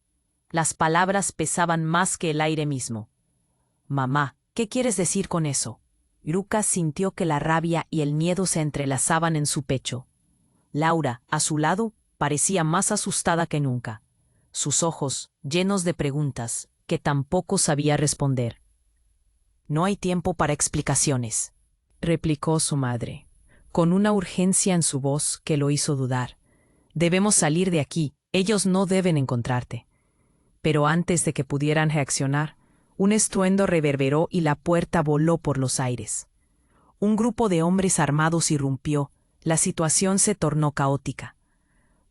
A: Las palabras pesaban más que el aire mismo. «Mamá, ¿qué quieres decir con eso?». Lucas sintió que la rabia y el miedo se entrelazaban en su pecho. Laura, a su lado, parecía más asustada que nunca, sus ojos llenos de preguntas que tampoco sabía responder. «No hay tiempo para explicaciones», replicó su madre, con una urgencia en su voz que lo hizo dudar. «Debemos salir de aquí, ellos no deben encontrarte». Pero antes de que pudieran reaccionar, un estruendo reverberó y la puerta voló por los aires. Un grupo de hombres armados irrumpió, la situación se tornó caótica.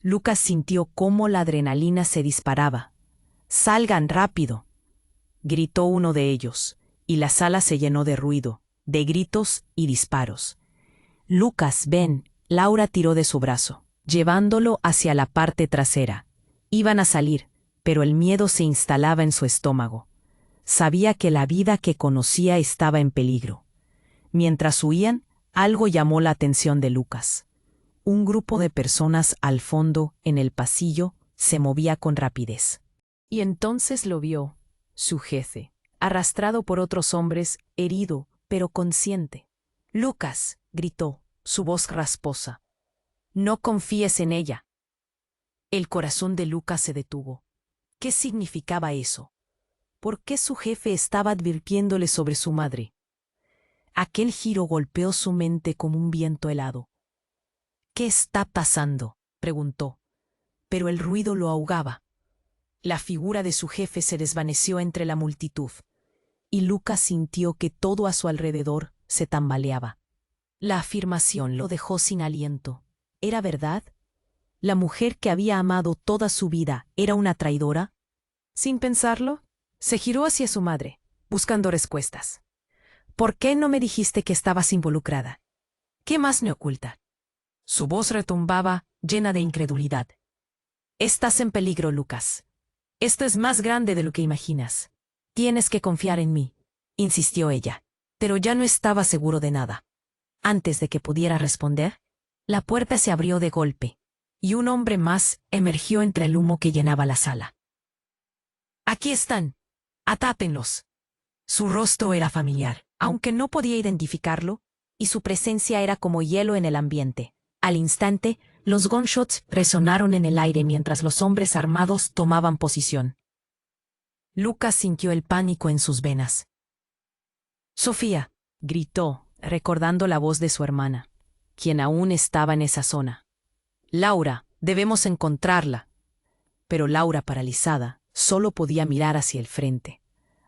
A: Lucas sintió cómo la adrenalina se disparaba. «¡Salgan rápido!», gritó uno de ellos, y la sala se llenó de ruido, de gritos y disparos. Lucas, ven, Laura tiró de su brazo, llevándolo hacia la parte trasera. Iban a salir, pero el miedo se instalaba en su estómago. Sabía que la vida que conocía estaba en peligro. Mientras huían, algo llamó la atención de Lucas. Un grupo de personas al fondo, en el pasillo, se movía con rapidez. Y entonces lo vio, su jefe, arrastrado por otros hombres, herido, pero consciente. «Lucas», gritó, su voz rasposa. «No confíes en ella». El corazón de Lucas se detuvo. ¿Qué significaba eso? ¿Por qué su jefe estaba advirtiéndole sobre su madre? Aquel giro golpeó su mente como un viento helado. «¿Qué está pasando?», preguntó, pero el ruido lo ahogaba. La figura de su jefe se desvaneció entre la multitud, y Lucas sintió que todo a su alrededor se tambaleaba. La afirmación lo dejó sin aliento. ¿Era verdad? ¿La mujer que había amado toda su vida era una traidora? Sin pensarlo, se giró hacia su madre, buscando respuestas. «¿Por qué no me dijiste que estabas involucrada? ¿Qué más me oculta?». Su voz retumbaba, llena de incredulidad. «Estás en peligro, Lucas. Esto es más grande de lo que imaginas. Tienes que confiar en mí», insistió ella. Pero ya no estaba seguro de nada. Antes de que pudiera responder, la puerta se abrió de golpe, y un hombre más emergió entre el humo que llenaba la sala. «Aquí están. Atápenlos». Su rostro era familiar, aunque no podía identificarlo, y su presencia era como hielo en el ambiente. Al instante, los gunshots resonaron en el aire mientras los hombres armados tomaban posición. Lucas sintió el pánico en sus venas. «Sofía», gritó, recordando la voz de su hermana, quien aún estaba en esa zona. «Laura, debemos encontrarla». Pero Laura, paralizada, solo podía mirar hacia el frente,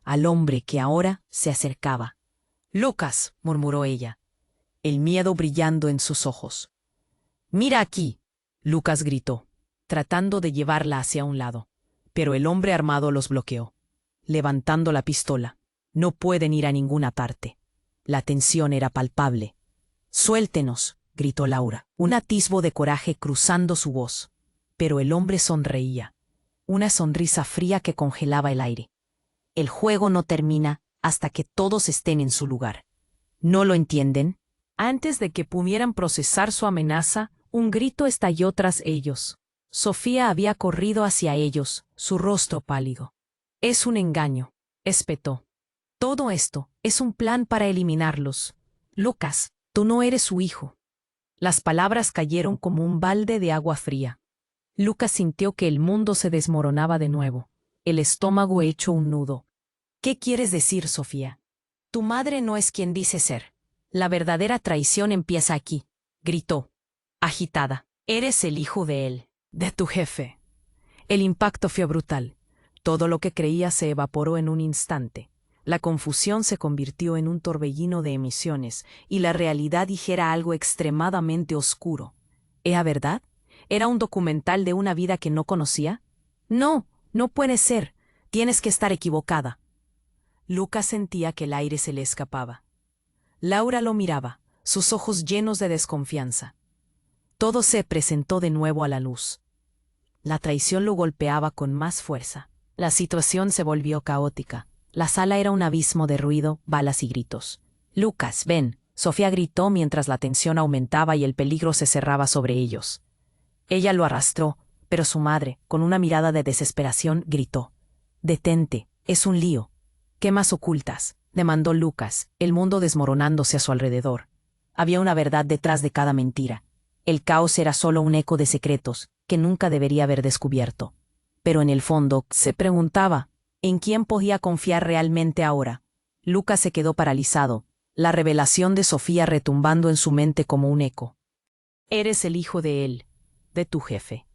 A: al hombre que ahora se acercaba. «Lucas», murmuró ella, el miedo brillando en sus ojos. «Mira aquí», Lucas gritó, tratando de llevarla hacia un lado, pero el hombre armado los bloqueó, levantando la pistola. «No pueden ir a ninguna parte». La tensión era palpable. «Suéltenos», gritó Laura, un atisbo de coraje cruzando su voz. Pero el hombre sonreía, una sonrisa fría que congelaba el aire. «El juego no termina hasta que todos estén en su lugar. ¿No lo entienden?». Antes de que pudieran procesar su amenaza, un grito estalló tras ellos. Sofía había corrido hacia ellos, su rostro pálido. «Es un engaño», espetó. «Todo esto es un plan para eliminarlos. Lucas, tú no eres su hijo». Las palabras cayeron como un balde de agua fría. Lucas sintió que el mundo se desmoronaba de nuevo, el estómago hecho un nudo. «¿Qué quieres decir, Sofía? Tu madre no es quien dice ser. La verdadera traición empieza aquí», gritó, agitada. «Eres el hijo de él, de tu jefe». El impacto fue brutal. Todo lo que creía se evaporó en un instante. La confusión se convirtió en un torbellino de emociones, y la realidad dijera algo extremadamente oscuro. ¿Era verdad? ¿Era un documental de una vida que no conocía? «No, no puede ser. Tienes que estar equivocada». Lucas sentía que el aire se le escapaba. Laura lo miraba, sus ojos llenos de desconfianza. Todo se presentó de nuevo a la luz. La traición lo golpeaba con más fuerza. La situación se volvió caótica. La sala era un abismo de ruido, balas y gritos. «Lucas, ven», Sofía gritó mientras la tensión aumentaba y el peligro se cerraba sobre ellos. Ella lo arrastró, pero su madre, con una mirada de desesperación, gritó: «Detente, es un lío». «¿Qué más ocultas?», demandó Lucas, el mundo desmoronándose a su alrededor. Había una verdad detrás de cada mentira. El caos era solo un eco de secretos que nunca debería haber descubierto. Pero en el fondo, se preguntaba, ¿en quién podía confiar realmente ahora? Lucas se quedó paralizado, la revelación de Sofía retumbando en su mente como un eco. «Eres el hijo de él, de tu jefe».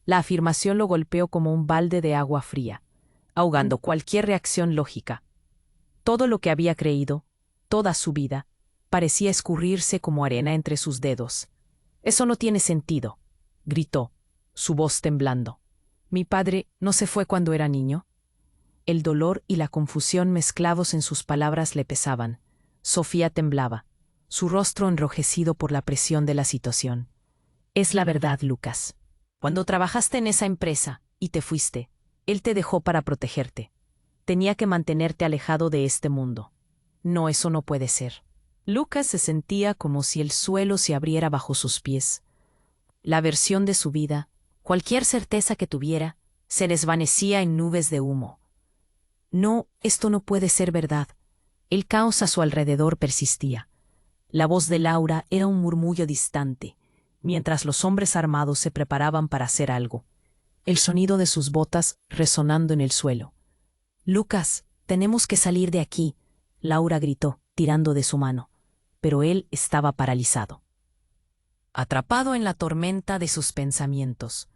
A: La afirmación lo golpeó como un balde de agua fría, ahogando cualquier reacción lógica. Todo lo que había creído, toda su vida, parecía escurrirse como arena entre sus dedos. «Eso no tiene sentido», gritó, su voz temblando. «¿Mi padre no se fue cuando era niño?». El dolor y la confusión mezclados en sus palabras le pesaban. Sofía temblaba, su rostro enrojecido por la presión de la situación. Es la verdad, Lucas. Cuando trabajaste en esa empresa y te fuiste, él te dejó para protegerte. Tenía que mantenerte alejado de este mundo. No, eso no puede ser. Lucas se sentía como si el suelo se abriera bajo sus pies. La versión de su vida, cualquier certeza que tuviera, se desvanecía en nubes de humo. No, esto no puede ser verdad. El caos a su alrededor persistía. La voz de Laura era un murmullo distante, mientras los hombres armados se preparaban para hacer algo. El sonido de sus botas resonando en el suelo. «Lucas, tenemos que salir de aquí», Laura gritó, tirando de su mano. Pero él estaba paralizado, atrapado en la tormenta de sus pensamientos.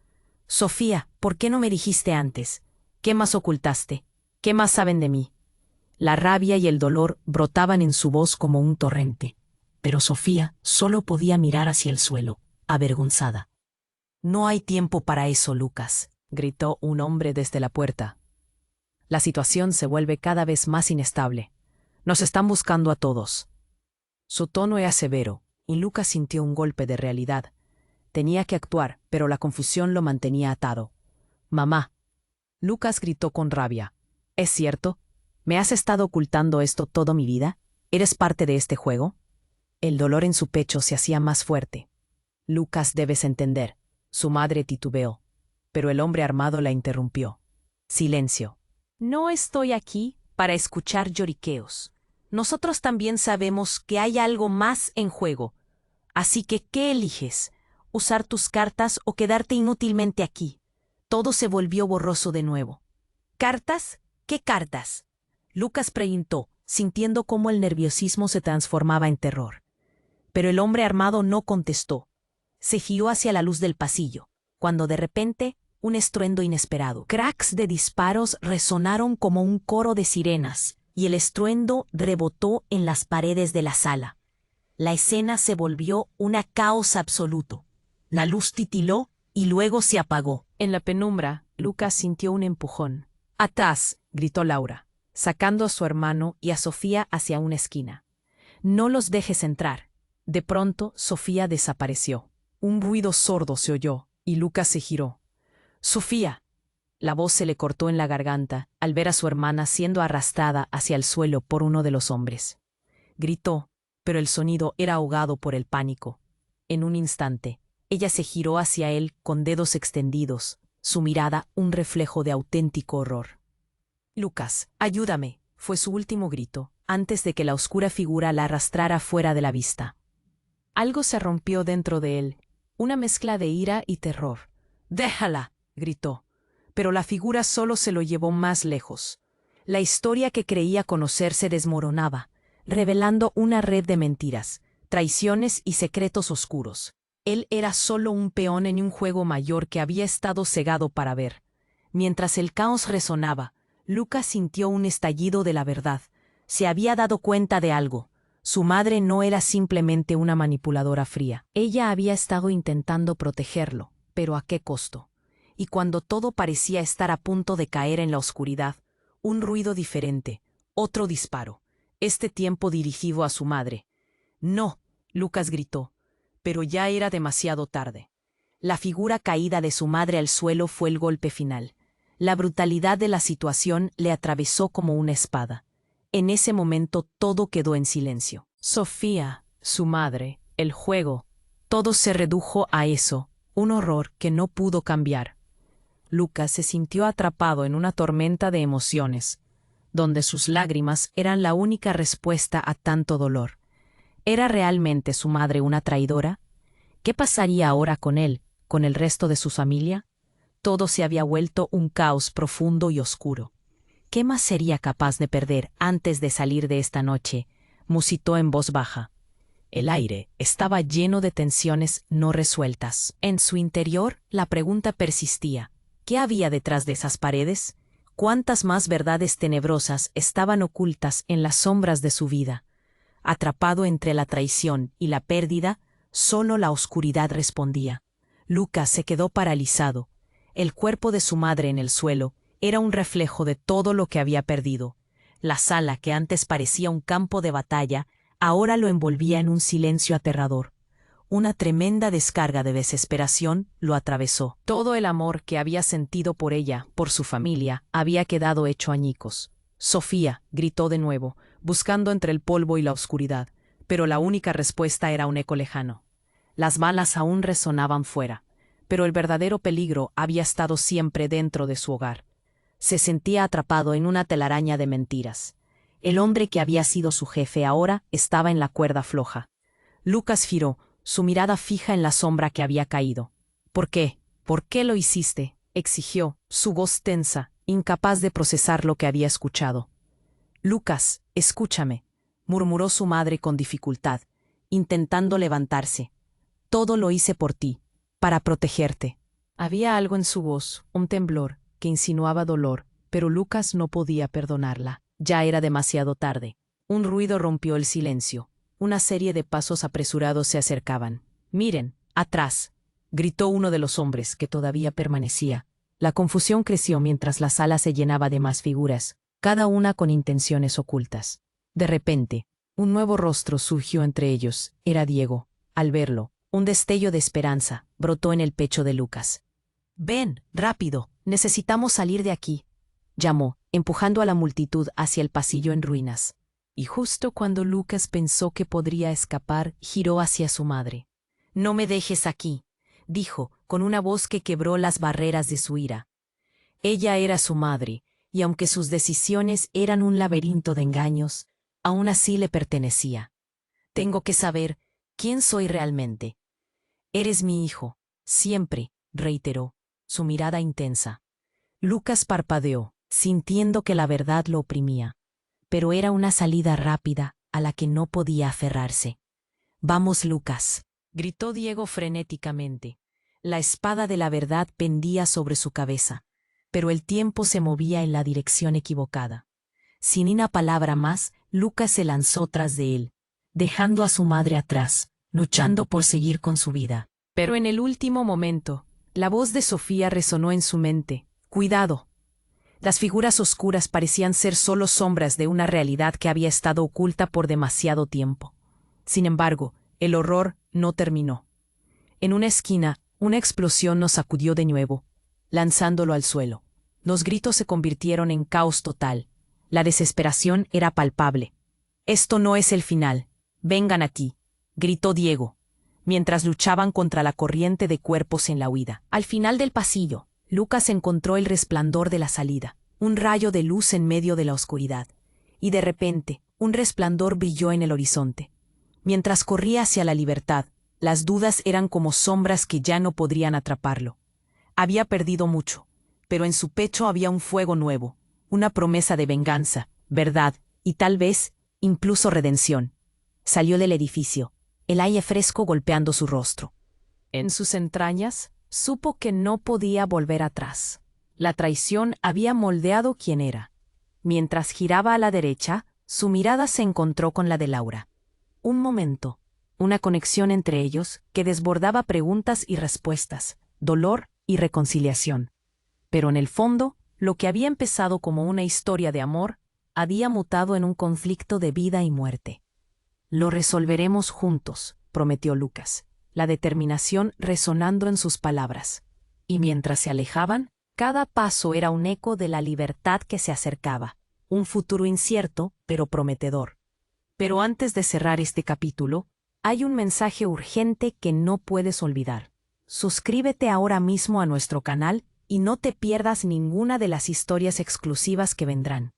A: «Sofía, ¿por qué no me dijiste antes? ¿Qué más ocultaste? ¿Qué más saben de mí?» La rabia y el dolor brotaban en su voz como un torrente. Pero Sofía solo podía mirar hacia el suelo, avergonzada. «No hay tiempo para eso, Lucas», gritó un hombre desde la puerta. «La situación se vuelve cada vez más inestable. Nos están buscando a todos». Su tono era severo, y Lucas sintió un golpe de realidad. Tenía que actuar, pero la confusión lo mantenía atado. «Mamá». Lucas gritó con rabia. «¿Es cierto? ¿Me has estado ocultando esto toda mi vida? ¿Eres parte de este juego?» El dolor en su pecho se hacía más fuerte. «Lucas, debes entender». Su madre titubeó, pero el hombre armado la interrumpió. «Silencio. No estoy aquí para escuchar lloriqueos. Nosotros también sabemos que hay algo más en juego. Así que, ¿qué eliges? ¿Usar tus cartas o quedarte inútilmente aquí?» Todo se volvió borroso de nuevo. «¿Cartas? ¿Qué cartas?», Lucas preguntó, sintiendo cómo el nerviosismo se transformaba en terror. Pero el hombre armado no contestó. Se giró hacia la luz del pasillo, cuando de repente un estruendo inesperado. Cracks de disparos resonaron como un coro de sirenas, y el estruendo rebotó en las paredes de la sala. La escena se volvió un caos absoluto. La luz titiló y luego se apagó. En la penumbra, Lucas sintió un empujón. «¡Atrás!», gritó Laura, sacando a su hermano y a Sofía hacia una esquina. «No los dejes entrar». De pronto, Sofía desapareció. Un ruido sordo se oyó, y Lucas se giró. «¡Sofía!». La voz se le cortó en la garganta al ver a su hermana siendo arrastrada hacia el suelo por uno de los hombres. Gritó, pero el sonido era ahogado por el pánico. En un instante, ella se giró hacia él con dedos extendidos, su mirada un reflejo de auténtico horror. «Lucas, ayúdame», fue su último grito, antes de que la oscura figura la arrastrara fuera de la vista. Algo se rompió dentro de él, una mezcla de ira y terror. «¡Déjala!», gritó. Pero la figura solo se lo llevó más lejos. La historia que creía conocer se desmoronaba, revelando una red de mentiras, traiciones y secretos oscuros. Él era solo un peón en un juego mayor que había estado cegado para ver. Mientras el caos resonaba, Lucas sintió un estallido de la verdad. Se había dado cuenta de algo. Su madre no era simplemente una manipuladora fría. Ella había estado intentando protegerlo, pero ¿a qué costo? Y cuando todo parecía estar a punto de caer en la oscuridad, un ruido diferente, otro disparo, este tiempo dirigido a su madre. «¡No!», Lucas gritó, pero ya era demasiado tarde. La figura caída de su madre al suelo fue el golpe final. La brutalidad de la situación le atravesó como una espada. En ese momento todo quedó en silencio. Sofía, su madre, el juego, todo se redujo a eso, un horror que no pudo cambiar. Lucas se sintió atrapado en una tormenta de emociones, donde sus lágrimas eran la única respuesta a tanto dolor. ¿Era realmente su madre una traidora? ¿Qué pasaría ahora con él, con el resto de su familia? Todo se había vuelto un caos profundo y oscuro. ¿Qué más sería capaz de perder antes de salir de esta noche?, musitó en voz baja. El aire estaba lleno de tensiones no resueltas. En su interior, la pregunta persistía. ¿Qué había detrás de esas paredes? ¿Cuántas más verdades tenebrosas estaban ocultas en las sombras de su vida? Atrapado entre la traición y la pérdida, solo la oscuridad respondía. Lucas se quedó paralizado, el cuerpo de su madre en el suelo Era un reflejo de todo lo que había perdido. La sala, que antes parecía un campo de batalla, ahora lo envolvía en un silencio aterrador. Una tremenda descarga de desesperación lo atravesó. Todo el amor que había sentido por ella, por su familia, había quedado hecho añicos. Sofía, gritó de nuevo, buscando entre el polvo y la oscuridad, pero la única respuesta era un eco lejano. Las balas aún resonaban fuera, pero el verdadero peligro había estado siempre dentro de su hogar. Se sentía atrapado en una telaraña de mentiras. El hombre que había sido su jefe ahora estaba en la cuerda floja. Lucas giró, su mirada fija en la sombra que había caído. ¿Por qué? ¿Por qué lo hiciste?, exigió, su voz tensa, incapaz de procesar lo que había escuchado. Lucas, escúchame, murmuró su madre con dificultad, intentando levantarse. Todo lo hice por ti, para protegerte. Había algo en su voz, un temblor, que insinuaba dolor, pero Lucas no podía perdonarla. Ya era demasiado tarde. Un ruido rompió el silencio. Una serie de pasos apresurados se acercaban. «Miren, atrás», gritó uno de los hombres, que todavía permanecía. La confusión creció mientras la sala se llenaba de más figuras, cada una con intenciones ocultas. De repente, un nuevo rostro surgió entre ellos. Era Diego. Al verlo, un destello de esperanza brotó en el pecho de Lucas. «Ven, rápido, necesitamos salir de aquí», llamó, empujando a la multitud hacia el pasillo en ruinas. Y justo cuando Lucas pensó que podría escapar, giró hacia su madre. «No me dejes aquí», dijo, con una voz que quebró las barreras de su ira. Ella era su madre, y aunque sus decisiones eran un laberinto de engaños, aún así le pertenecía. «Tengo que saber quién soy realmente». «Eres mi hijo, siempre», reiteró, su mirada intensa. Lucas parpadeó, sintiendo que la verdad lo oprimía. Pero era una salida rápida a la que no podía aferrarse. «Vamos, Lucas», gritó Diego frenéticamente. La espada de la verdad pendía sobre su cabeza, pero el tiempo se movía en la dirección equivocada. Sin una palabra más, Lucas se lanzó tras de él, dejando a su madre atrás, luchando por seguir con su vida. Pero en el último momento, la voz de Sofía resonó en su mente. «Cuidado». Las figuras oscuras parecían ser solo sombras de una realidad que había estado oculta por demasiado tiempo. Sin embargo, el horror no terminó. En una esquina, una explosión nos sacudió de nuevo, lanzándolo al suelo. Los gritos se convirtieron en caos total. La desesperación era palpable. «Esto no es el final. Vengan aquí», gritó Diego, mientras luchaban contra la corriente de cuerpos en la huida. Al final del pasillo, Lucas encontró el resplandor de la salida, un rayo de luz en medio de la oscuridad, y de repente, un resplandor brilló en el horizonte. Mientras corría hacia la libertad, las dudas eran como sombras que ya no podrían atraparlo. Había perdido mucho, pero en su pecho había un fuego nuevo, una promesa de venganza, verdad y tal vez, incluso redención. Salió del edificio, el aire fresco golpeando su rostro. En sus entrañas, supo que no podía volver atrás. La traición había moldeado quién era. Mientras giraba a la derecha, su mirada se encontró con la de Laura. Un momento, una conexión entre ellos que desbordaba preguntas y respuestas, dolor y reconciliación. Pero en el fondo, lo que había empezado como una historia de amor, había mutado en un conflicto de vida y muerte. «Lo resolveremos juntos», prometió Lucas, la determinación resonando en sus palabras. Y mientras se alejaban, cada paso era un eco de la libertad que se acercaba, un futuro incierto, pero prometedor. Pero antes de cerrar este capítulo, hay un mensaje urgente que no puedes olvidar. Suscríbete ahora mismo a nuestro canal y no te pierdas ninguna de las historias exclusivas que vendrán.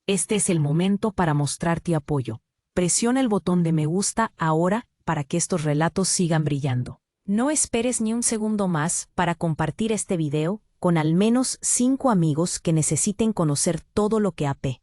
A: Este es el momento para mostrarte apoyo. Presiona el botón de me gusta ahora para que estos relatos sigan brillando. No esperes ni un segundo más para compartir este video con al menos 5 amigos que necesiten conocer todo lo que AP.